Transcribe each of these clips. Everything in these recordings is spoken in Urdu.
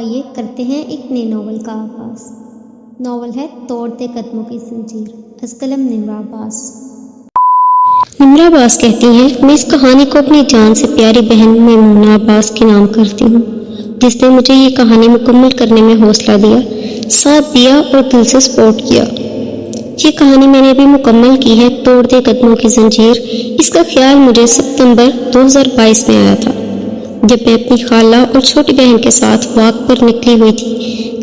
آئیے کرتے ہیں ایک نئے ناول کا آغاز۔ ناول ہے توڑتے قدموں کی زنجیر، از قلم نمرہ عباس۔ نمرہ عباس کہتی ہیں، میں اس کہانی کو اپنی جان سے پیاری بہن میمونہ عباس کے نام کرتی ہوں، جس نے مجھے یہ کہانی مکمل کرنے میں حوصلہ دیا، ساتھ دیا اور دل سے سپورٹ کیا۔ یہ کہانی میں نے ابھی مکمل کی ہے، توڑتے قدموں کی زنجیر۔ اس کا خیال مجھے ستمبر 2022 میں آیا تھا، جب میں اپنی خالہ اور چھوٹی بہن کے ساتھ واک پر نکلی ہوئی تھی۔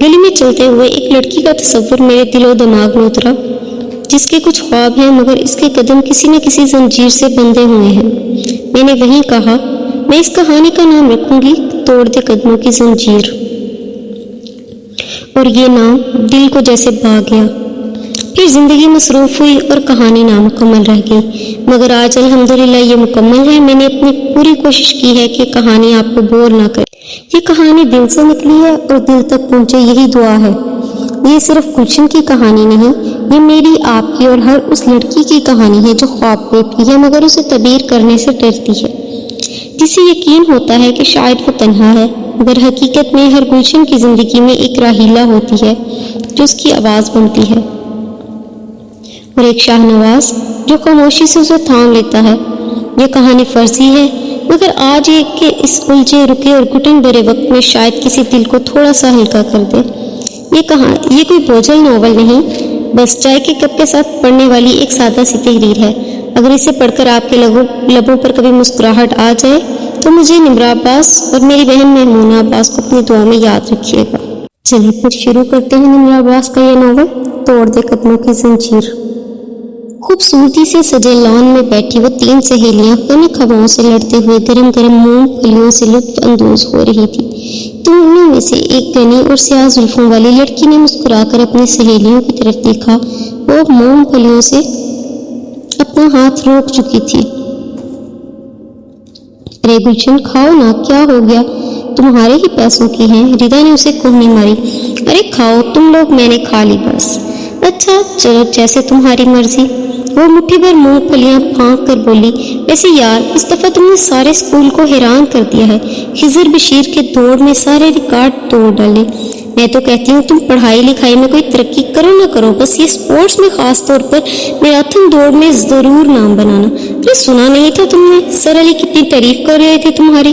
گلی میں چلتے ہوئے ایک لڑکی کا تصور میرے دل و دماغ میں اترا، جس کے کچھ خواب ہیں مگر اس کے قدم کسی نہ کسی زنجیر سے بندھے ہوئے ہیں۔ میں نے وہیں کہا، میں اس کہانی کا نام رکھوں گی توڑتے قدموں کی زنجیر، اور یہ نام دل کو جیسے بھا گیا۔ پھر زندگی مصروف ہوئی اور کہانی نامکمل رہ گئی، مگر آج الحمدللہ یہ مکمل ہے۔ میں نے اپنی پوری کوشش کی ہے کہ کہانی آپ کو بور نہ کرے۔ یہ کہانی دل سے نکلی ہے اور دل تک پہنچے، یہی دعا ہے۔ یہ صرف گلشن کی کہانی نہیں، یہ میری، آپ کی اور ہر اس لڑکی کی کہانی ہے جو خواب دیکھتی ہے مگر اسے تعبیر کرنے سے ڈرتی ہے، جسے یقین ہوتا ہے کہ شاید وہ تنہا ہے، مگر حقیقت میں ہر گلشن کی زندگی میں ایک راحیلہ ہوتی ہے جو اس کی آواز بنتی ہے، اور ایک شاہ نواز جو خاموشی سے اسے تھام لیتا ہے۔ یہ کہانی فرضی ہے، مگر آج یہ کہ اس الجھے رکے اور گھٹن بھرے وقت میں شاید کسی دل کو تھوڑا سا ہلکا کر دے۔ یہ کوئی بوجھل ناول نہیں، بس چائے کے کپ کے ساتھ پڑھنے والی ایک سادہ سی تحریر ہے۔ اگر اسے پڑھ کر آپ کے لبوں پر کبھی مسکراہٹ آ جائے تو مجھے نمرہ عباس اور میری بہن میمونہ عباس کو اپنی دعا میں یاد رکھیے گا۔ چلیے پھر شروع کرتے ہیں نمرہ عباس کا یہ ناول توڑتے قدموں کی زنجیر۔ خوبصورتی سے سجے لان میں بیٹھی وہ تین سہیلیاں خنک ہواؤں سے لڑتے ہوئے گرم گرم مونگ پھلیوں سے لطف اندوز ہو رہی تھی۔ دونوں میں سے ایک گھنی اور سیاہ زلفوں والی لڑکی نے مسکرا کر اپنی سہیلیوں کی طرف دیکھا۔ وہ مونگ پھلیوں سے اپنا ہاتھ روک چکی تھی۔ ارے گلشن کھاؤ نا، کیا ہو گیا؟ تمہارے ہی پیسوں کی ہیں۔ ردا نے اسے کوہنی ماری۔ ارے کھاؤ تم لوگ، میں نے کھا لی بس۔ اچھا چلو جیسے تمہاری مرضی۔ وہ مٹھی بھر مونگ پھلیاں پھانک کر بولی، ویسے یار اس دفعہ تم نے سارے اسکول کو حیران کر دیا ہے، خضر بشیر کے دوڑ میں سارے ریکارڈ توڑ ڈالے۔ میں تو کہتی ہوں تم پڑھائی لکھائی میں کوئی ترقی کرو نہ کرو، بس یہ اسپورٹس میں خاص طور پر میراتھن دوڑ میں ضرور نام بنانا۔ ارے سنا نہیں تھا تم نے؟ سر علی کتنی تعریف کر رہے تھے تمہاری،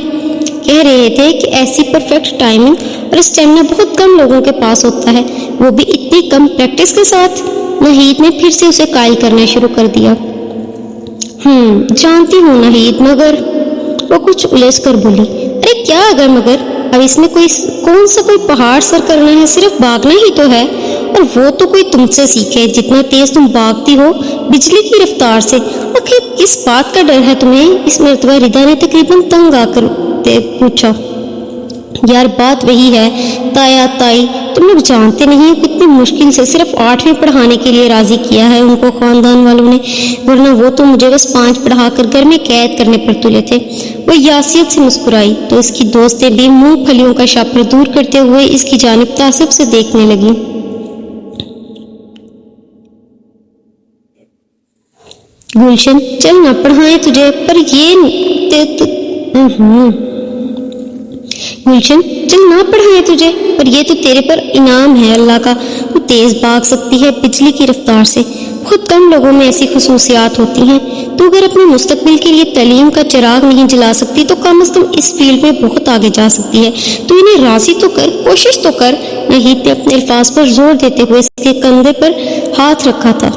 کہہ رہے تھے کہ ایسی پرفیکٹ ٹائمنگ اور اسٹیمنا بہت کم لوگوں کے پاس ہوتا ہے، وہ بھی اتنی کم پریکٹس کے ساتھ۔ نہید نے پھر سے اسے قائل کرنا شروع کر دیا۔ جانتی ہوں نہید، مگر وہ کچھ الجھ کر بولی۔ ارے کیا اگر مگر؟ اب اس میں کون سا کوئی پہاڑ سر کرنا ہے، صرف بھاگنا ہی تو ہے، اور وہ تو کوئی تم سے سیکھے، جتنا تیز تم بھاگتی ہو بجلی کی رفتار سے۔ آخر کس بات کا ڈر ہے تمہیں؟ اس مرتبہ ردا نے تقریباً تنگ آ کر پوچھا۔ یار بات وہی ہے تایا تائی، تم لوگ جانتے نہیں ہو کتنی مشکل سے صرف 8ویں پڑھانے کے لیے راضی کیا ہے ان کو خاندان والوں نے، ورنہ وہ تو مجھے بس 5 پڑھا کر گھر میں قید کرنے پر تلے تھے۔ وہ یاسیت سے مسکرائی تو اس کی دوستیں بھی مونگ پھلیوں کا شاپر دور کرتے ہوئے اس کی جانب تعصب سے دیکھنے لگی۔ گلشن چل نہ پڑھائیں تجھے، پر گلشن چل نہ پڑھائیں تجھے، پر یہ تو تیرے پر انعام ہے اللہ کا، وہ تیز بھاگ سکتی ہے بجلی کی رفتار سے، بہت کم لوگوں میں ایسی خصوصیات ہوتی ہیں۔ تو اگر اپنے مستقبل کے لیے تعلیم کا چراغ نہیں جلا سکتی تو کم از کم اس فیلڈ میں بہت آگے جا سکتی ہے، تو انہیں راضی تو کر، کوشش تو کر۔ نہید نے اپنے الفاظ پر زور دیتے ہوئے اس کے کندھے پر ہاتھ رکھا تھا۔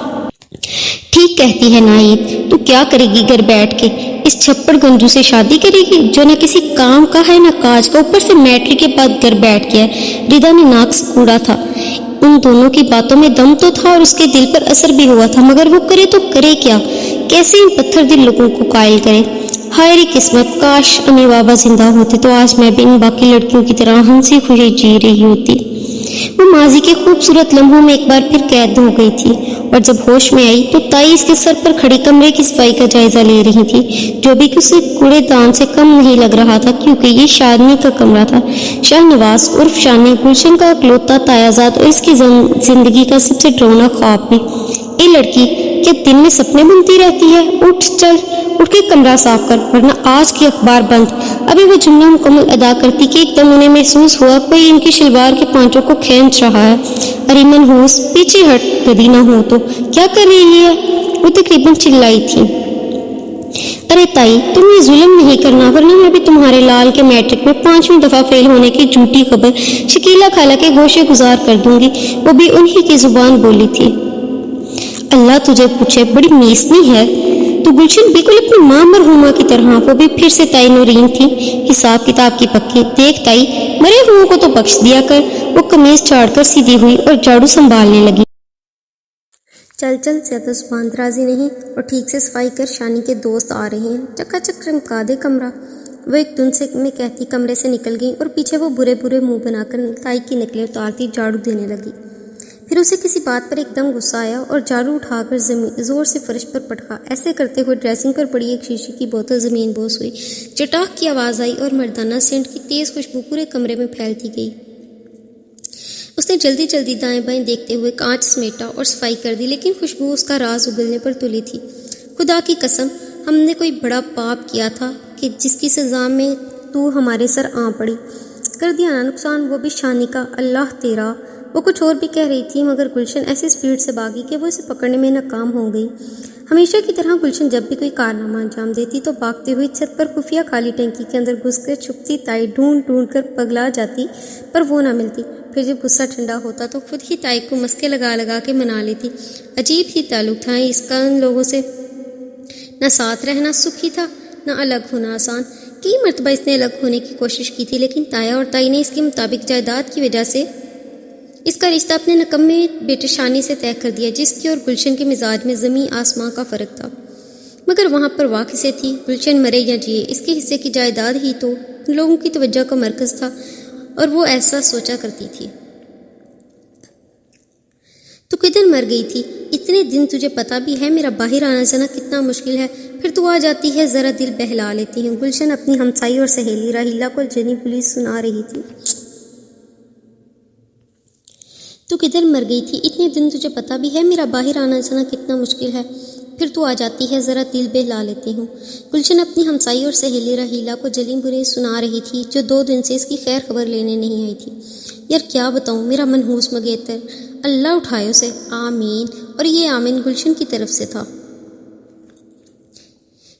ٹھیک کہتی ہے نہید، تو کیا کرے گی گھر بیٹھ کے؟ اس چھپڑ گنجو سے شادی کرے گی جو نہ کسی کام کا ہے نہ کاج کا، اوپر سے میٹرک کے بعد گھر بیٹھ گیا ہے۔ ردا نے ناک سے کوڑا تھا۔ ان دونوں کی باتوں میں دم تو تھا اور اس کے دل پر اثر بھی ہوا تھا، مگر وہ کرے تو کرے کیا؟ کیسے ان پتھر دل لوگوں کو قائل کرے؟ ہائے ری قسمت، کاش امی بابا زندہ ہوتے تو آج میں بھی ان باقی لڑکیوں کی طرح ہنسی خوشی جی رہی ہوتی۔ وہ ماضی کے خوبصورت لمحوں میں ایک بار پھر قید ہو گئی تھی، اور جب ہوش میں آئی تو تائی اس کے سر پر کھڑی کمرے کی صفائی کا جائزہ لے رہی تھی، جو بھی کسی کوڑے دان سے کم نہیں لگ رہا تھا، کیونکہ یہ شادنی کا کمرہ تھا۔ شاہ نواز عرف شانی گلشن کا اکلوتا تایازاد اور اس کی زندگی کا سب سے ڈراؤنا خواب بھی۔ اے لڑکی، کیا دن میں سپنے بنتی رہتی ہے؟ اٹھ چل، اٹھ کے کمرہ صاف کر، ورنہ آج کی اخبار بند۔ ابھی وہ جملہ مکمل ادا کرتی کہ ایک دم انہیں محسوس ہوا کوئی ان کی شلوار کے پانچوں کو کھینچ رہا ہے۔ ارے منحوس، پیچھے ہٹ، گدی نہ ہو تو کیا کر رہی ہے؟ وہ تقریباً چلائی تھی۔ ارے تائی، تم یہ ظلم نہیں کرنا، ورنہ میں بھی تمہارے لال کے میٹرک میں 5ویں دفعہ فیل ہونے کی جھوٹی خبر شکیلا خالہ کے گوشے گزار کر دوں گی۔ وہ بھی انہی کی زبان بولی تھی۔ اللہ تجھے پوچھے، بڑی میسنی ہے تو گلشن، بالکل اپنی ماں مرحومہ کی طرح۔ وہ بھی پھر سے تائی نورین تھی، حساب کتاب کی پکی۔ دیکھ تائی، مرے ہوئوں کو تو بخش دیا کر۔ وہ قمیض چاڑ کر سیدھی ہوئی اور جھاڑو سنبھالنے لگی۔ چل چل، زیادہ زبان درازی نہیں، اور ٹھیک سے صفائی کر، شانی کے دوست آ رہے ہیں، چکا چک چمکا دے کمرہ۔ وہ ایک دن سے میں کہتی کمرے سے نکل گئی اور پیچھے وہ برے برے منہ بنا کر تائی کی نکلیں اتارتی جھاڑو دینے لگی۔ پھر اسے کسی بات پر ایک دم غصہ آیا اور جھاڑو اٹھا کر زور سے فرش پر پٹکا۔ ایسے کرتے ہوئے ڈریسنگ پر پڑی ایک شیشے کی بوتل زمین بوس ہوئی، چٹاخ کی آواز آئی اور مردانہ سینٹ کی تیز خوشبو پورے کمرے میں پھیلتی گئی۔ اس نے جلدی جلدی دائیں بائیں دیکھتے ہوئے کانچ سمیٹا اور صفائی کر دی، لیکن خوشبو اس کا راز اگلنے پر تلی تھی۔ خدا کی قسم، ہم نے کوئی بڑا پاپ کیا تھا کہ جس کی سزا میں تو ہمارے سر آ پڑی۔ کر دیا نا نقصان، وہ بھی شانی کا، اللہ تیرا۔ وہ کچھ اور بھی کہہ رہی تھی مگر گلشن ایسی سپیڈ سے بھاگی کہ وہ اسے پکڑنے میں ناکام ہو گئی۔ ہمیشہ کی طرح گلشن جب بھی کوئی کارنامہ انجام دیتی تو بھاگتی ہوئی چھت پر خفیہ خالی ٹینکی کے اندر گھس کر چھپتی تائی ڈھونڈ ڈھونڈ کر پگلا جاتی، پر وہ نہ ملتی۔ پھر جب غصہ ٹھنڈا ہوتا تو خود ہی تائی کو مسکے لگا لگا کے منا لیتی۔ عجیب ہی تعلق تھا اس کا ان لوگوں سے، نہ ساتھ رہنا سکھ ہی تھا، نہ الگ ہونا آسان۔ کئی مرتبہ اس نے الگ ہونے کی کوشش کی تھی، لیکن تایا اور تائی نے اس کے مطابق جائیداد کی وجہ سے اس کا رشتہ اپنے نکمے بیٹے شانی سے طے کر دیا، جس کی اور گلشن کے مزاج میں زمین آسمان کا فرق تھا۔ مگر وہاں پر واقع سے تھی، گلشن مرے یا جیے، اس کے حصے کی جائیداد ہی تو لوگوں کی توجہ کا مرکز تھا، اور وہ ایسا سوچا کرتی تھی۔ تو کدھر مر گئی تھی؟ اتنے دن تجھے پتا بھی ہے میرا باہر آنا جانا کتنا مشکل ہے، پھر تو آ جاتی ہے، ذرا دل بہلا لیتی ہے۔ گلشن اپنی ہمسائی اور سہیلی راہیلہ کو جنی پولیس سنا رہی تھی۔ تو کدھر مر گئی تھی؟ اتنے دن تجھے پتا بھی ہے میرا باہر آنا جانا کتنا مشکل ہے، پھر تو آ جاتی ہے، ذرا دل بہلا لیتی ہوں۔ گلشن اپنی ہمسائی اور سہیلی راہیلہ کو جلی برے سنا رہی تھی، جو 2 دن سے اس کی خیر خبر لینے نہیں آئی تھی۔ یار کیا بتاؤں، میرا منحوس مگیتر، اللہ اٹھائے اسے، آمین۔ اور یہ آمین گلشن کی طرف سے تھا۔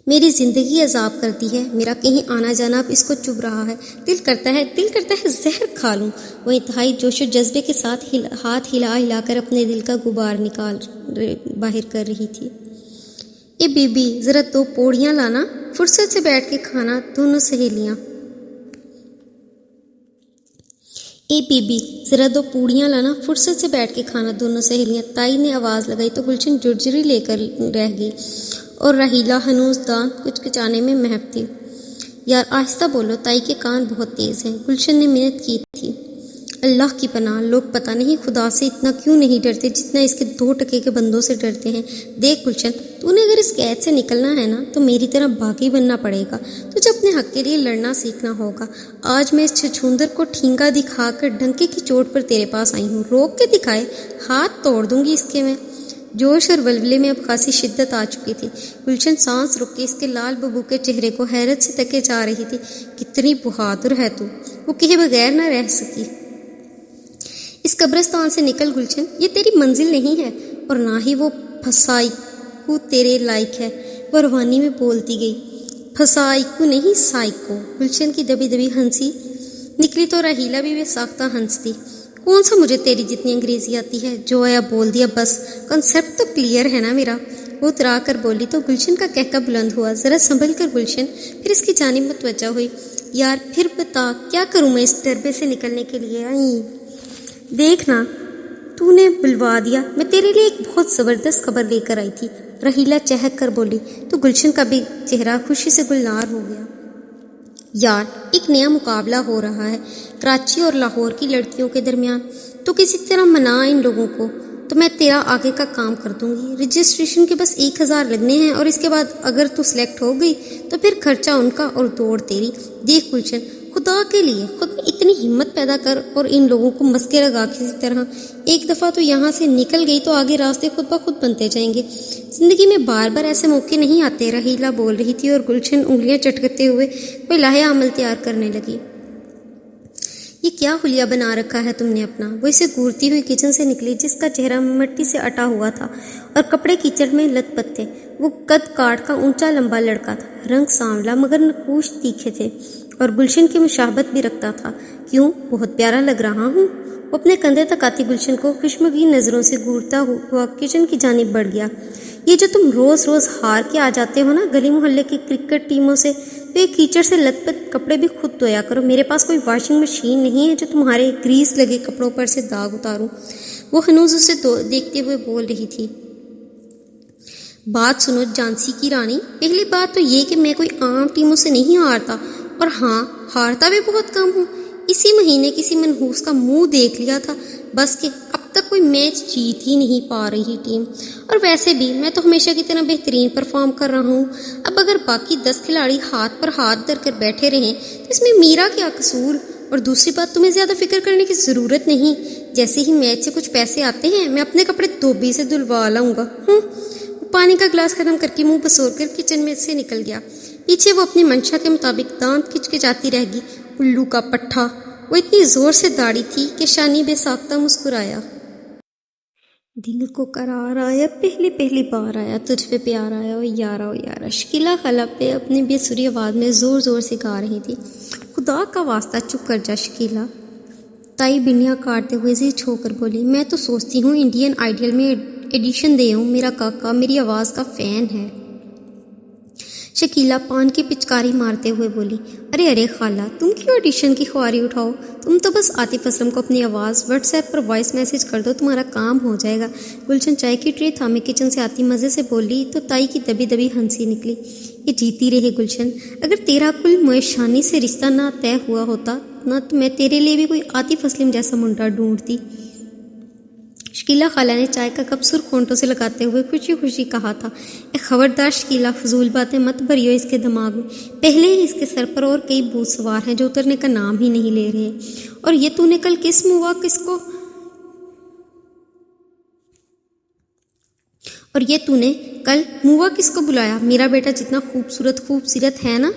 میری زندگی عذاب کرتی ہے، میرا کہیں آنا جانا اب اس کو چبھ رہا ہے، دل کرتا ہے زہر کھا لوں۔ وہ انتہائی جوش و جذبے کے ساتھ ہاتھ ہلا ہلا کر اپنے دل کا غبار باہر کر رہی تھی۔ اے بی بی، ذرا 2 پوڑیاں لانا، فرصت سے بیٹھ کے کھانا دونوں سہیلیاں۔ اے بی بی، ذرا 2 پوڑیاں لانا، فرصت سے بیٹھ کے کھانا دونوں سہیلیاں۔ تائی نے آواز لگائی تو گلشن جرجری لے کر رہ گئی، اور راہیلہ ہنوز دانت کچکچانے میں محو تھی۔ یار آہستہ بولو، تائی کے کان بہت تیز ہیں، گلشن نے منت کی تھی۔ اللہ کی پناہ، لوگ پتہ نہیں خدا سے اتنا کیوں نہیں ڈرتے جتنا اس کے 2 ٹکے کے بندوں سے ڈرتے ہیں۔ دیکھ گلشن، تو نے اگر اس قید سے نکلنا ہے نا تو میری طرح باغی بننا پڑے گا، تجھے اپنے حق کے لیے لڑنا سیکھنا ہوگا۔ آج میں اس چھچھوندر کو ٹھینگا دکھا کر ڈنکے کی چوٹ پر تیرے پاس آئی ہوں، روک کے دکھائے، ہاتھ توڑ دوں گی اس کے میں۔ جوش اور ولولے میں اب خاصی شدت آ چکی تھی۔ گلشن سانس رک کے اس کے لال ببو کے چہرے کو حیرت سے تکے جا رہی تھی۔ کتنی بہادر ہے تو، وہ کہے بغیر نہ رہ سکی۔ اس قبرستان سے نکل گلشن، یہ تیری منزل نہیں ہے، اور نہ ہی وہ پھسائیکو تیرے لائق ہے۔ وہ روانی میں بولتی گئی، پھسائیکو نہیں سائیکو۔ گلشن کی دبی دبی ہنسی نکلی تو راہیلہ بھی بے ساختہ ہنستی۔ کون سا مجھے تیری جتنی انگریزی آتی ہے، جو آیا بول دیا بس، کنسیپٹ تو کلیئر ہے نا میرا۔ وہ اترا کر بولی تو گلشن کا کہکا بلند ہوا۔ ذرا سنبھل کر گلشن پھر اس کی جانب متوجہ ہوئی۔ یار پھر بتا کیا کروں میں اس ڈربے سے نکلنے کے لیے؟ دیکھنا، تو نے بلوا دیا، میں تیرے لیے ایک بہت زبردست خبر لے کر آئی تھی، راہیلہ چہک کر بولی تو گلشن کا بھی چہرہ خوشی سے گلنار ہو گیا۔ یار ایک نیا مقابلہ ہو رہا ہے کراچی اور لاہور کی لڑکیوں کے درمیان، تو کسی طرح منا ان لوگوں کو، تو میں تیرا آگے کا کام کر دوں گی۔ رجسٹریشن کے بس 1000 لگنے ہیں، اور اس کے بعد اگر تو سلیکٹ ہو گئی تو پھر خرچہ ان کا اور دوڑ تیری۔ دیکھ گلشن، خدا کے لیے خود میں اتنی ہمت پیدا کر اور ان لوگوں کو مسکے لگا کسی طرح ایک دفعہ تو یہاں سے نکل گئی تو آگے راستے خود بخود بنتے جائیں گے۔ زندگی میں بار بار ایسے موقع نہیں آتے، رحیلہ بول رہی تھی اور گلشن انگلیاں چٹکتے ہوئے کوئی لاہے عمل تیار کرنے لگی۔ یہ کیا حلیہ بنا رکھا ہے تم نے اپنا؟ وہ اسے گورتی ہوئی کچن سے نکلی جس کا چہرہ مٹی سے اٹا ہوا تھا اور کپڑے کیچڑ میں لت پت تھے۔ وہ قد کاٹ کا اونچا لمبا لڑکا تھا، رنگ سانولا مگر نقوش تیکھے تھے اور گلشن کی مشابہت بھی رکھتا تھا۔ کیوں بہت پیارا لگ رہا ہوں؟ وہ اپنے کندھے تک آتی گلشن کو خشمگین نظروں سے گورتا ہوا کچن کی جانب بڑھ گیا۔ یہ جو تم روز روز ہار کے آ جاتے ہو نا گلی محلے کی کرکٹ ٹیموں سے، تو یہ کیچڑ سے لت پت کپڑے بھی خود دھویا کرو۔ میرے پاس کوئی واشنگ مشین نہیں ہے جو تمہارے گریس لگے کپڑوں پر سے داغ اتاروں۔ وہ ہنوز اسے دیکھتے ہوئے بول رہی تھی۔ بات سنو جھانسی کی رانی، پہلی بات تو یہ کہ میں کوئی عام ٹیموں سے نہیں ہارتا، اور ہاں ہارتا بھی بہت کم ہوں۔ اسی مہینے کسی منحوس کا منہ دیکھ لیا تھا بس کہ اب تک کوئی میچ جیت ہی نہیں پا رہی ٹیم، اور ویسے بھی میں تو ہمیشہ کی طرح بہترین پرفارم کر رہا ہوں۔ اب اگر باقی 10 کھلاڑی ہاتھ پر ہاتھ دھر کر بیٹھے رہیں تو اس میں میرا کیا قصور؟ اور دوسری بات، تمہیں زیادہ فکر کرنے کی ضرورت نہیں، جیسے ہی میچ سے کچھ پیسے آتے ہیں میں اپنے کپڑے دھوبی سے دھلوا لاؤں گا۔ پانی کا گلاس ختم کر کے منہ بسور کر کچن میں سے نکل گیا۔ پیچھے وہ اپنی منشا کے مطابق دانت کھچکچاتی رہ گئی۔ الو کا پٹھا! وہ اتنی زور سے داڑھی تھی کہ شانی بے ساختہ مسکرایا۔ دل کو قرار آیا، پہلی بار آیا، تجھ پہ پیار آیا، او یارا۔ شکیلا خالہ پہ اپنی بے سری آواز میں زور زور سے گا رہی تھی۔ خدا کا واسطہ چپ کر جا شکیلا، تائی بنیاں کاٹتے ہوئے سے چھو کر بولی۔ میں تو سوچتی ہوں انڈین آئیڈیل میں ایڈیشن دے ہوں، میرا کاکا میری آواز کا فین ہے۔ شکیلا پان کی پچکاری مارتے ہوئے بولی۔ ارے خالہ، تم کیوں ایڈیشن کی خواری اٹھاؤ؟ تم تو بس عاطف اسلم کو اپنی آواز واٹس ایپ پر وائس میسج کر دو، تمہارا کام ہو جائے گا۔ گلشن چائے کی ٹرے تھامے کچن سے آتی مزے سے بولی تو تائی کی دبی دبی ہنسی نکلی۔ یہ جیتی رہے گلشن، اگر تیرا کل معیشانی سے رشتہ نہ طے ہوا ہوتا نہ تو میں تیرے لیے بھی کوئی عاطف اسلم جیسا منڈا ڈھونڈتی۔ شکیلا خالہ نے چائے کا کپ سرخ ہونٹوں سے لگاتے ہوئے خوشی خوشی کہا تھا۔ اے خبردار شکیلا، فضول باتیں مت بھریو اس کے دماغ میں، پہلے ہی اس کے سر پر اور کئی بھوت سوار ہیں جو اترنے کا نام ہی نہیں لے رہے۔ اور یہ تو نے کل کس مووا کس کو بلایا؟ میرا بیٹا جتنا خوبصورت ہے نا،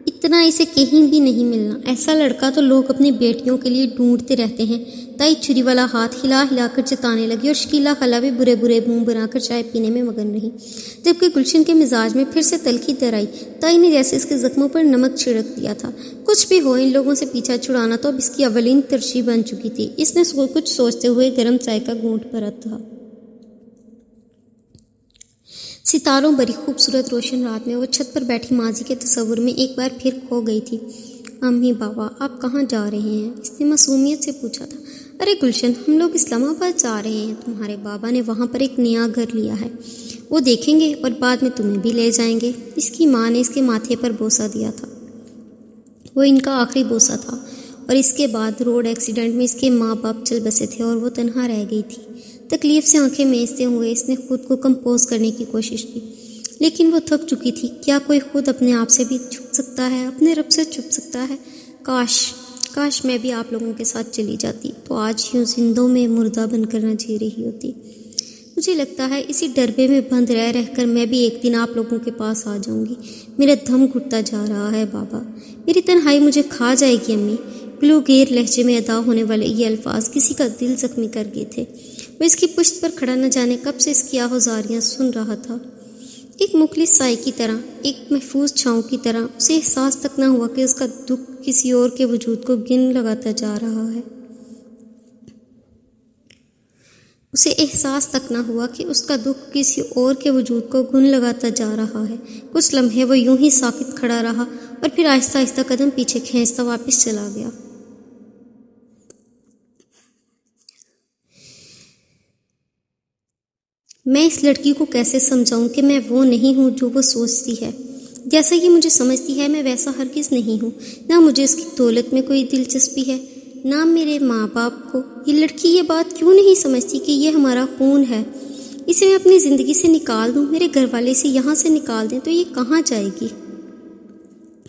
اتنا اسے کہیں بھی نہیں ملنا۔ ایسا لڑکا تو لوگ اپنی بیٹیوں کے لیے ڈھونڈتے رہتے ہیں۔ تائی چھری والا ہاتھ ہلا کر جتانے لگی اور شکیلا خالہ بھی برے منہ بنا کر چائے پینے میں مگن رہی، جبکہ گلشن کے مزاج میں پھر سے تلخی در آئی۔ تائی نے جیسے اس کے زخموں پر نمک چھڑک دیا تھا۔ کچھ بھی ہو، ان لوگوں سے پیچھا چھڑانا تو اب اس کی اولین ترجیح بن چکی تھی۔ اس نے کچھ سوچتے ہوئے گرم چائے کا گھونٹ بھرا تھا۔ ستاروں بھری خوبصورت روشن رات میں وہ چھت پر بیٹھی ماضی کے تصور میں ایک بار پھر کھو گئی تھی۔ امی بابا، آپ کہاں جا رہے ہیں؟ اس نے معصومیت سے پوچھا تھا۔ ارے گلشن، ہم لوگ اسلام آباد جا رہے ہیں، تمہارے بابا نے وہاں پر ایک نیا گھر لیا ہے، وہ دیکھیں گے اور بعد میں تمہیں بھی لے جائیں گے۔ اس کی ماں نے اس کے ماتھے پر بوسہ دیا تھا، وہ ان کا آخری بوسہ تھا، اور اس کے بعد روڈ ایکسیڈنٹ میں اس کے ماں باپ چل بسے تھے اور وہ تنہا رہ گئی تھی۔ تکلیف سے آنکھیں میچتے ہوئے اس نے خود کو کمپوز کرنے کی کوشش کی، لیکن وہ تھک چکی تھی۔ کیا کوئی خود اپنے آپ سے بھی چھپ سکتا ہے، اپنے رب سے چھپ سکتا ہے؟ کاش میں بھی آپ لوگوں کے ساتھ چلی جاتی تو آج یوں زندوں میں مردہ بن کر نہ جی رہی ہوتی۔ مجھے لگتا ہے اسی ڈربے میں بند رہ کر میں بھی ایک دن آپ لوگوں کے پاس آ جاؤں گی۔ میرا دم گھٹتا جا رہا ہے بابا، میری تنہائی مجھے کھا جائے گی امی۔ گلوگیر لہجے میں ادا ہونے والے یہ الفاظ کسی کا دل زخمی کر گئے تھے۔ وہ اس کی پشت پر کھڑا نہ جانے کب سے اس کی آہوازاریاں سن رہا تھا۔ ایک مخلص سائے کی طرح، ایک محفوظ چھاؤں کی طرح، اسے احساس تک نہ ہوا کہ اس کا دکھ کسی اور کے وجود کو گن لگاتا جا رہا ہے۔ اسے احساس تک نہ ہوا کہ اس کا دکھ کسی اور کے وجود کو گن لگاتا جا رہا ہے۔ کچھ لمحے وہ یوں ہی ساکت کھڑا رہا اور پھر آہستہ آہستہ قدم پیچھے کھینچتا واپس چلا گیا۔ میں اس لڑکی کو کیسے سمجھاؤں کہ میں وہ نہیں ہوں جو وہ سوچتی ہے؟ جیسا کہ مجھے سمجھتی ہے میں ویسا ہرگز نہیں ہوں۔ نہ مجھے اس کی دولت میں کوئی دلچسپی ہے، نہ میرے ماں باپ کو۔ یہ لڑکی یہ بات کیوں نہیں سمجھتی کہ یہ ہمارا خون ہے؟ اسے میں اپنی زندگی سے نکال دوں، میرے گھر والے سے یہاں سے نکال دیں تو یہ کہاں جائے گی؟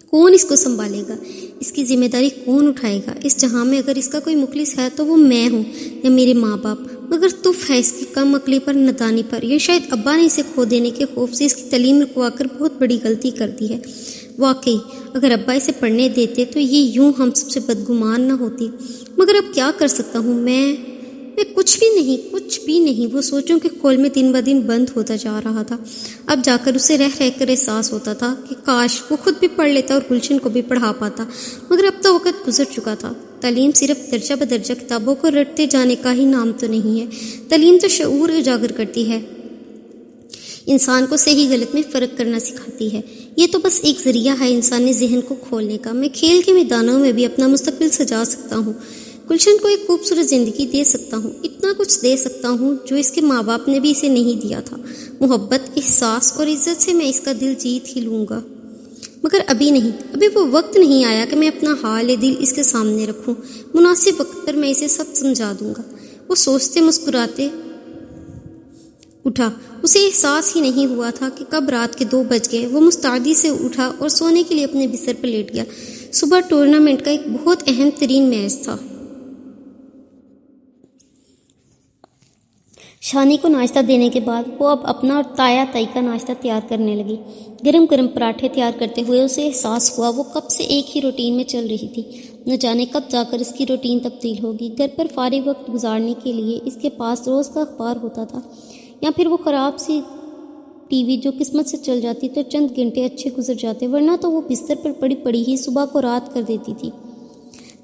کون اس کو سنبھالے گا؟ اس کی ذمہ داری کون اٹھائے گا؟ اس جہاں میں اگر اس کا کوئی مخلص ہے تو وہ میں ہوں یا میرے ماں باپ، مگر تف ہے اس کی کم عقلی پر، نادانی پر، یا شاید ابا نے اسے کھو دینے کے خوف سے اس کی تعلیم رکوا کر بہت بڑی غلطی کر دی ہے۔ واقعی اگر ابا اسے پڑھنے دیتے تو یہ یوں ہم سب سے بدگمان نہ ہوتی، مگر اب کیا کر سکتا ہوں میں کچھ بھی نہیں۔ وہ سوچوں کہ کھول میں دن بدن بند ہوتا جا رہا تھا۔ اب جا کر اسے رہ کر احساس ہوتا تھا کہ کاش وہ خود بھی پڑھ لیتا اور گلشن کو بھی پڑھا پاتا، مگر اب تو وقت گزر چکا تھا۔ تعلیم صرف درجہ بدرجہ کتابوں کو رٹتے جانے کا ہی نام تو نہیں ہے، تعلیم تو شعور اجاگر کرتی ہے، انسان کو صحیح غلط میں فرق کرنا سکھاتی ہے۔ یہ تو بس ایک ذریعہ ہے انسانی ذہن کو کھولنے کا۔ میں کھیل کے میدانوں میں بھی اپنا مستقبل سجا سکتا ہوں، گلشن کو ایک خوبصورت زندگی دے سکتا ہوں، اتنا کچھ دے سکتا ہوں جو اس کے ماں باپ نے بھی اسے نہیں دیا تھا۔ محبت، احساس اور عزت سے میں اس کا دل جیت ہی لوں گا، مگر ابھی نہیں، ابھی وہ وقت نہیں آیا کہ میں اپنا حال دل اس کے سامنے رکھوں۔ مناسب وقت پر میں اسے سب سمجھا دوں گا۔ وہ سوچتے مسکراتے اٹھا، اسے احساس ہی نہیں ہوا تھا کہ کب رات کے 2 بج گئے۔ وہ مستعدی سے اٹھا اور سونے کے لیے اپنے بستر پر لیٹ گیا۔ صبح ٹورنامنٹ کا ایک بہت اہم ترین میچ تھا۔ شانی کو ناشتہ دینے کے بعد وہ اب اپنا اور تایا تائی کا ناشتہ تیار کرنے لگی۔ گرم گرم پراٹھے تیار کرتے ہوئے اسے احساس ہوا وہ کب سے ایک ہی روٹین میں چل رہی تھی، نہ جانے کب جا کر اس کی روٹین تبدیل ہوگی۔ گھر پر فارغ وقت گزارنے کے لیے اس کے پاس روز کا اخبار ہوتا تھا، یا پھر وہ خراب سی ٹی وی جو قسمت سے چل جاتی تو چند گھنٹے اچھے گزر جاتے، ورنہ تو وہ بستر پر پڑی ہی صبح کو رات کر دیتی تھی۔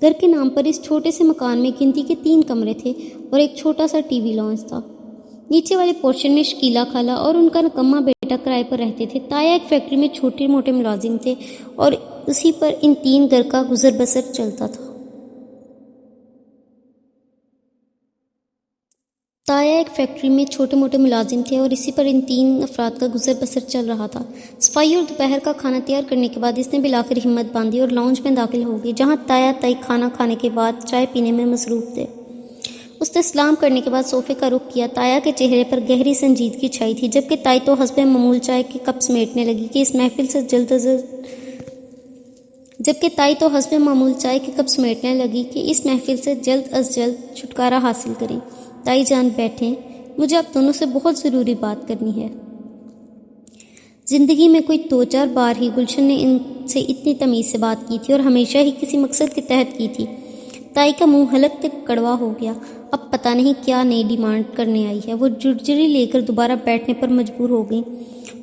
گھر کے نام پر اس چھوٹے سے مکان میں گنتی کے 3 کمرے تھے اور ایک چھوٹا سا ٹی وی لاؤنج تھا۔ نیچے والے پورشن میں شکیلا خالہ اور ان کا نکما بیٹا کرائے پر رہتے تھے۔ تایا ایک فیکٹری میں چھوٹے موٹے ملازم تھے اور اسی پر ان 3 گھر کا گزر بسر چلتا تھا۔ تایا ایک فیکٹری میں چھوٹے موٹے ملازم تھے اور اسی پر ان 3 افراد کا گزر بسر چل رہا تھا۔ صفائی اور دوپہر کا کھانا تیار کرنے کے بعد اس نے بلا کر ہمت باندھی اور لاؤنج میں داخل ہو گئی، جہاں تایا تائی کھانا کھانے کے بعد چائے پینے میں مصروف تھے۔ اس نے سلام کرنے کے بعد صوفے کا رخ کیا۔ تایا کے چہرے پر گہری سنجیدگی چھائی تھی، جبکہ تائی تو حسب معمول چائے کے کپ سمیٹنے لگی کہ اس محفل سے جلد از جلد چھٹکارا حاصل کریں۔ تائی جان بیٹھیں، مجھے آپ دونوں سے بہت ضروری بات کرنی ہے۔ زندگی میں کوئی 2-4 بار ہی گلشن نے ان سے اتنی تمیز سے بات کی تھی اور ہمیشہ ہی کسی مقصد کے تحت کی تھی۔ تائی کا منہ حلق تک کڑوا ہو گیا۔ اب پتہ نہیں کیا نئی ڈیمانڈ کرنے آئی ہے۔ وہ جھرجھری لے کر دوبارہ بیٹھنے پر مجبور ہو گئی۔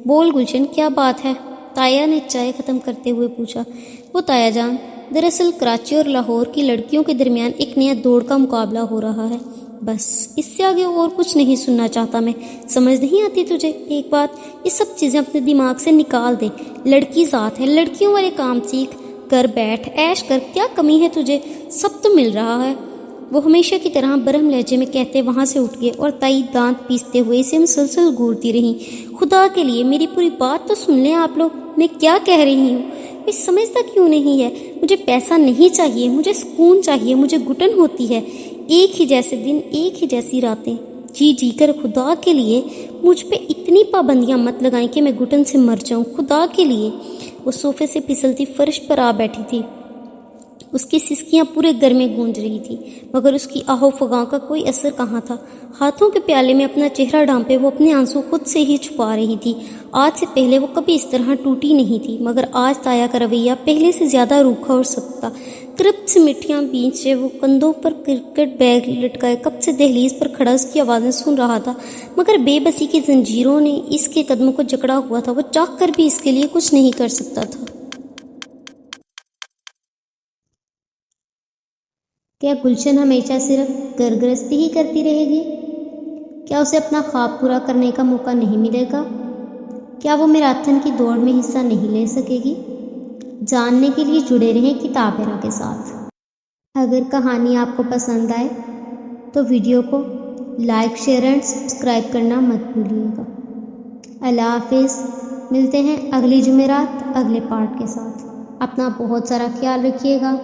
بول گلشن، کیا بات ہے؟ تایا نے چائے ختم کرتے ہوئے پوچھا۔ وہ تایا جان، دراصل کراچی اور لاہور کی لڑکیوں کے درمیان ایک نیا دوڑ کا مقابلہ ہو رہا ہے، بس اس سے آگے اور کچھ نہیں سننا چاہتا میں۔ سمجھ نہیں آتی تجھے؟ ایک بات، یہ سب چیزیں اپنے دماغ سے نکال دے۔ لڑکی ذات ہے، لڑکیوں والے کام سیکھ، کر بیٹھ، عیش کر، کیا کمی ہے تجھے؟ سب تو مل رہا ہے۔ وہ ہمیشہ کی طرح برہم لہجے میں کہتے وہاں سے اٹھ گئے اور تائی دانت پیستے ہوئے اسے مسلسل گھورتی رہیں۔ خدا کے لیے میری پوری بات تو سن لیں آپ لوگ، میں کیا کہہ رہی ہوں؟ یہ سمجھتا کیوں نہیں ہے؟ مجھے پیسہ نہیں چاہیے، مجھے سکون چاہیے، مجھے گھٹن ہوتی ہے، ایک ہی جیسے دن، ایک ہی جیسی راتیں، جی کر خدا کے لیے مجھ پہ اتنی پابندیاں مت لگائیں کہ میں گھٹن سے مر جاؤں، خدا کے لیے۔ وہ صوفے سے پھسلتی فرش پر آ بیٹھی تھی۔ اس کی سسکیاں پورے گھر میں گونج رہی تھی، مگر اس کی آہو فغاں کا کوئی اثر کہاں تھا۔ ہاتھوں کے پیالے میں اپنا چہرہ ڈھانپے وہ اپنے آنسو خود سے ہی چھپا رہی تھی۔ آج سے پہلے وہ کبھی اس طرح ٹوٹی نہیں تھی، مگر آج تایا کا رویہ پہلے سے زیادہ روکھا اور سخت تھا۔ کرپ سے مٹھیاں بیچے وہ کندھوں پر کرکٹ بیگ لٹکائے کب سے دہلیز پر کھڑا اس کی آوازیں سن رہا تھا، مگر بے بسی کی زنجیروں نے اس کے قدموں کو جکڑا ہوا تھا۔ وہ چاہ کر بھی اس کے لیے کچھ نہیں کر سکتا تھا۔ کیا گلشن ہمیشہ صرف گھر گرہستی ہی کرتی رہے گی؟ کیا اسے اپنا خواب پورا کرنے کا موقع نہیں ملے گا؟ کیا وہ میراتھن کی دوڑ میں حصہ نہیں لے سکے گی؟ جاننے کے لیے جڑے رہیں کتابیرا کے ساتھ۔ اگر کہانی آپ کو پسند آئے تو ویڈیو کو لائک، شیئر اینڈ سبسکرائب کرنا مت بھولیے گا۔ اللہ حافظ، ملتے ہیں اگلی جمعرات اگلے پارٹ کے ساتھ۔ اپنا بہت سارا خیال رکھیے گا۔